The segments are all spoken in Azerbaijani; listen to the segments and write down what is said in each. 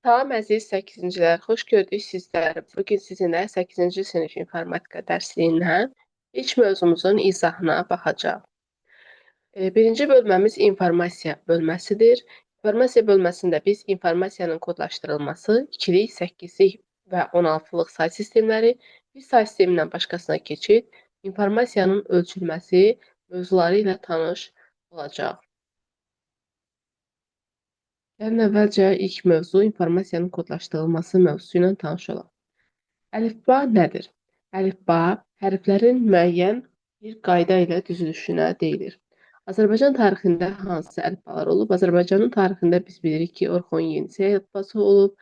Salam əziz 8-cilər, xoş gördük sizləri. Bugün sizinlə 8-ci sinif informatika dərsindən ilk mövzumuzun izahına baxacağıq. Birinci bölməmiz informasiya bölməsidir. İnformasiya bölməsində biz informasiyanın kodlaşdırılması, ikilik, 8-lik və 16-lıq say sistemləri, bir say sistemindən başqasına keçid, informasiyanın ölçülməsi mövzuları ilə tanış olacaq. Gəlin əvvəlcə ilk mövzu informasiyanın kodlaşdırılması mövzusu ilə tanış olaq. Əlifba nədir? Əlifba hərflərin müəyyən bir qayda ilə düzülüşünə deyilir. Azərbaycan tarixində hansı əlifbalar olub? Azərbaycanın tarixində biz bilirik ki, Orxon Yenisey əlifbası olub,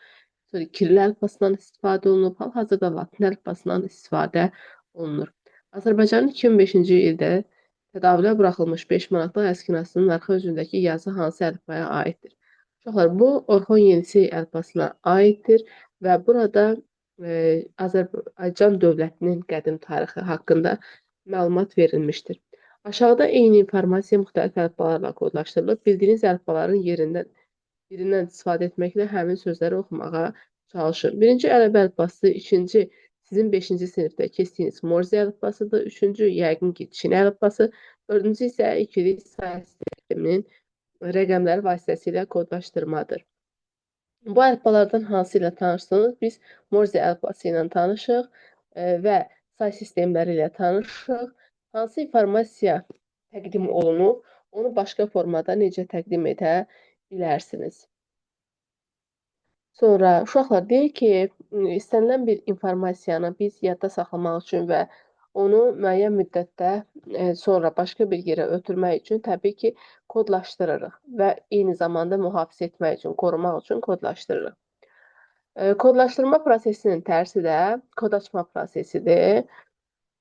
sonra Kiril əlifbasından istifadə olunub, hal-hazırda Latin əlifbasından istifadə olunur. Azərbaycanın 2005-ci ildə tədavülə buraxılmış 5 manatlıq əskinasının arxa üzündəki yazı hansı əlifbaya aiddir? Uşaqlar, bu Orxon Yenisey əlifbasına aiddir və burada Azərbaycan dövlətinin qədim tarixi haqqında məlumat verilmişdir. Aşağıda eyni informasiya müxtəlif əlifbalarla kodlaşdırılıb. Bildiyiniz əlifbaların birindən istifadə etməklə həmin sözləri oxumağa çalışın. Birinci ərəb əlifbası, ikinci sizin 5-ci sinifdə keçdiyiniz Morze əlifbasıdır. Üçüncü yəqin ki, Çin əlifbası. Dördüncü isə ikilik say sisteminin rəqəmlər vasitəsilə kodlaşdırmadır. Bu əlifbalardan hansı ilə tanışsınız? Biz Morze əlifbası ilə tanışıq və say sistemləri ilə tanışıq. Hansı informasiya təqdim olunub, onu başqa formada necə təqdim edə bilərsiniz? Sonra uşaqlar deyir ki, istənilən bir informasiyanı biz yadda saxlamaq üçün və onu müəyyən müddətdə sonra başqa bir yerə ötürmək üçün təbii ki, kodlaşdırırıq və eyni zamanda mühafizə etmək üçün, qorumaq üçün kodlaşdırırıq. Kodlaşdırma prosesinin tərsi də kod açma prosesidir.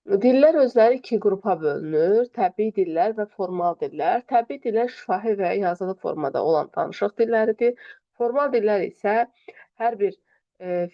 Dillər özləri iki qrupa bölünür. Təbii dillər və formal dillər. Təbii dillər şifahi və yazılı formada olan danışıq dilləridir. Formal dillər isə hər bir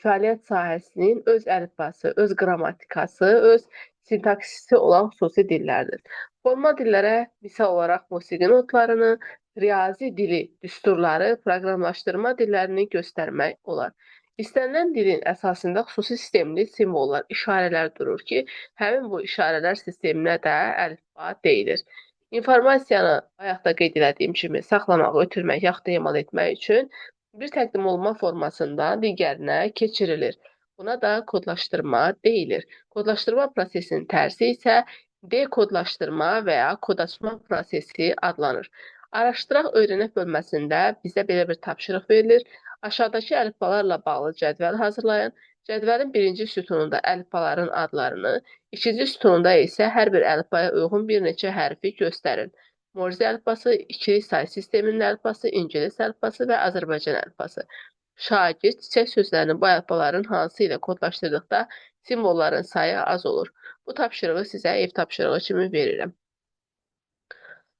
fəaliyyət sahəsinin öz əlifbası, öz qrammatikası, öz sintaksisi olan xüsusi dillərdir. Formal dillərə misal olaraq musiqi notlarını, riyazi dili, düsturları, proqramlaşdırma dillərini göstərmək olar. İstənilən dilin əsasında xüsusi sistemli simvollar, işarələr durur ki, həmin bu işarələr sisteminə də əlifba deyilir. İnformasiyanı bayaqda qeyd etdiyim kimi saxlamaq, ötürmək, yaxud da emal etmək üçün bir təqdim olunma formasında digərinə keçirilir. Buna da kodlaşdırma deyilir. Kodlaşdırma prosesinin tərsi isə dekodlaşdırma və ya kod açma prosesi adlanır. Araşdıraq öyrənək bölməsində bizə belə bir tapşırıq verilir. Aşağıdakı əlifbalarla bağlı cədvəl hazırlayın. Cədvəlin birinci sütununda əlifbaların adlarını, ikinci sütununda isə hər bir əlifbaya uyğun bir neçə hərfi göstərin. Morze əlifbası, ikilik say sisteminin əlifbası, ingilis əlifbası və Azərbaycan əlifbası. Şagird çiçək sözlərini bu əlifbaların hansı ilə kodlaşdırdıqda simvolların sayı az olur. Bu tapşırığı sizə ev tapşırığı kimi verirəm.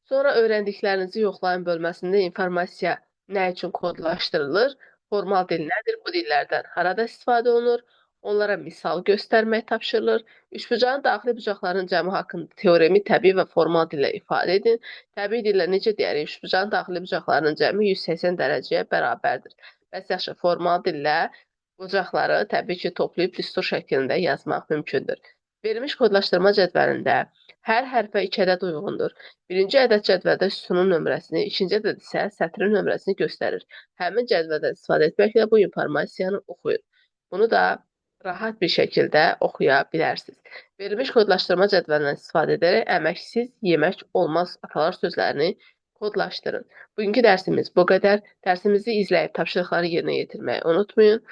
Sonra öyrəndiklərinizi yoxlayın bölməsində informasiya nə üçün kodlaşdırılır? Formal dil nədir? Bu dillərdən harada istifadə olunur? Onlara misal göstərmək tapşırılır. Üçbucağın daxili bucaqların cəmi haqqında teoremi təbii və formal dillə ifadə edin. Təbii dillə necə deyərik? Üçbucağın daxili bucaqlarının cəmi 180 dərəcəyə bərabərdir. Bəs yaxşı, formal dillə bucaqları təbii ki, toplayıb düstur şəklində yazmaq mümkündür. Verilmiş kodlaşdırma cədvəlində hər hərfə 2 ədəd uyğundur. Birinci ədəd cədvəldə sütunun nömrəsini, ikinci ədəd isə sətrin nömrəsini göstərir. Həmin cədvəldən istifadə etməklə bu informasiyanı oxuyun. Bunu da rahat bir şəkildə oxuya bilərsiniz. Verilmiş kodlaşdırma cədvəlindən istifadə edərək əməksiz yemək olmaz atalar sözlərini kodlaşdırın. Bugünkü dərsimiz bu qədər. Dərsimizi izləyib tapşırıqları yerinə yetirməyi unutmayın.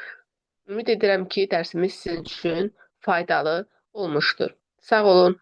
Ümid edirəm ki, dərsimiz sizin üçün faydalı olmuşdur. Sağ olun.